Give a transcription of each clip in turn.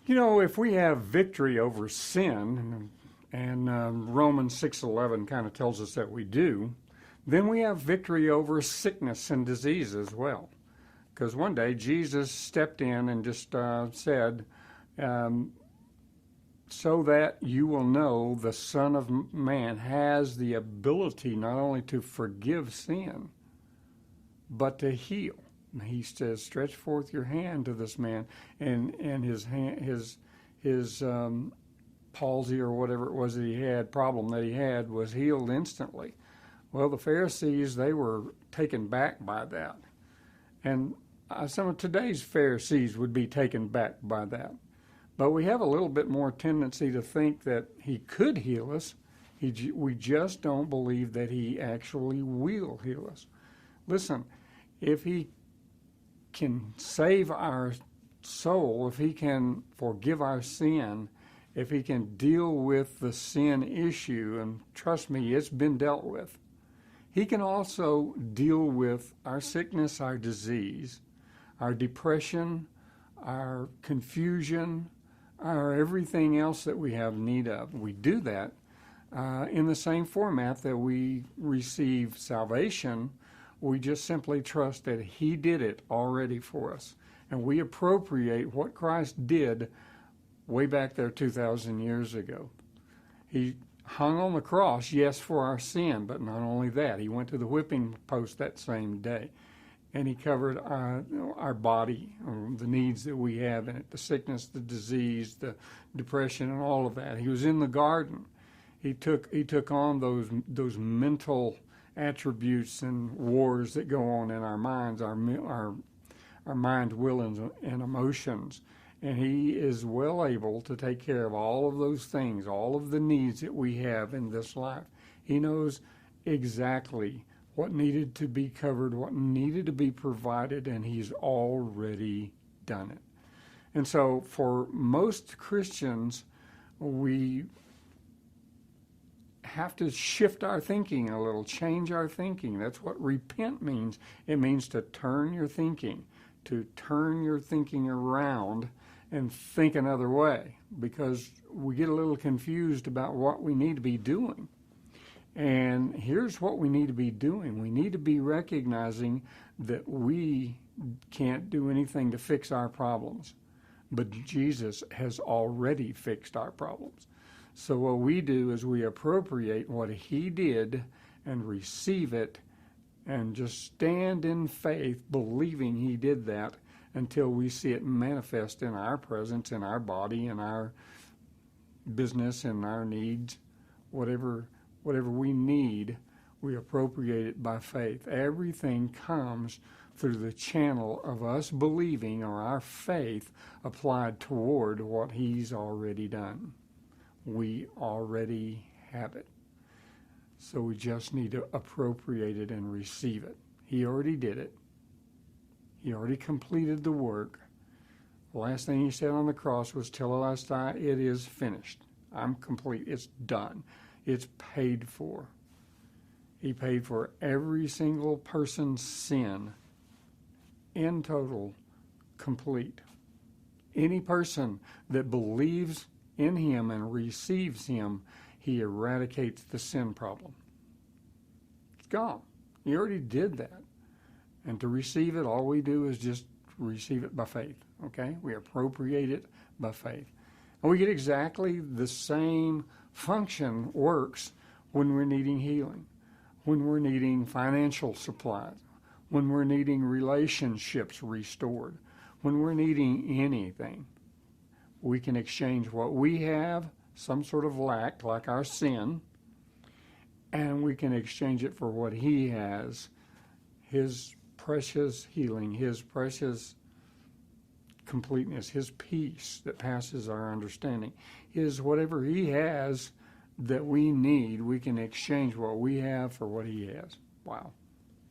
You know, if we have victory over sin, and Romans 6:11 kind of tells us that we do, then we have victory over sickness and disease as well. Because one day Jesus stepped in and just said, so that you will know the Son of Man has the ability not only to forgive sin, but to heal. He says, stretch forth your hand to this man, and his palsy or whatever it was that he had, problem that he had, was healed instantly. Well, the Pharisees, they were taken back by that. And some of today's Pharisees would be taken back by that. But we have a little bit more tendency to think that he could heal us. We just don't believe that he actually will heal us. Listen, if he can save our soul, if he can forgive our sin, if he can deal with the sin issue, and trust me, it's been dealt with, he can also deal with our sickness, our disease, our depression, our confusion, our everything else that we have need of. We do that in the same format that we receive salvation. We just simply trust that he did it already for us. And we appropriate what Christ did way back there 2,000 years ago. He hung on the cross, yes, for our sin, but not only that. He went to the whipping post that same day. And he covered our body, the needs that we have in it, the sickness, the disease, the depression, and all of that. He was in the garden. He took on those mental attributes and wars that go on in our minds, our mind, will, and emotions. And he is well able to take care of all of those things, all of the needs that we have in this life. He knows exactly what needed to be covered, what needed to be provided, and he's already done it. And so for most Christians, we have to shift our thinking a little, change our thinking. That's what repent means. It means to turn your thinking around and think another way, because we get a little confused about what we need to be doing. And here's what we need to be doing. We need to be recognizing that we can't do anything to fix our problems, but Jesus has already fixed our problems. So what we do is we appropriate what he did and receive it and just stand in faith believing he did that until we see it manifest in our presence, in our body, in our business, in our needs, whatever we need, we appropriate it by faith. Everything comes through the channel of us believing, or our faith applied toward what he's already done. We already have it. So we just need to appropriate it and receive it. He already did it. He already completed the work. The last thing he said on the cross was, "Tetelestai, it is finished. I'm complete. It's done. It's paid for." He paid for every single person's sin in total, complete. Any person that believes in him and receives him, he eradicates the sin problem. It's gone. He already did that. And to receive it, all we do is just receive it by faith, okay? We appropriate it by faith. And we get exactly the same function works when we're needing healing, when we're needing financial supplies, when we're needing relationships restored, when we're needing anything. We can exchange what we have, some sort of lack, like our sin, and we can exchange it for what he has, his precious healing, his precious completeness, his peace that passes our understanding. His whatever he has that we need, we can exchange what we have for what he has. Wow.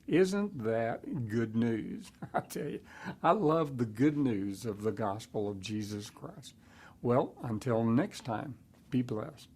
Isn't that good news? I tell you, I love the good news of the gospel of Jesus Christ. Well, until next time, be blessed.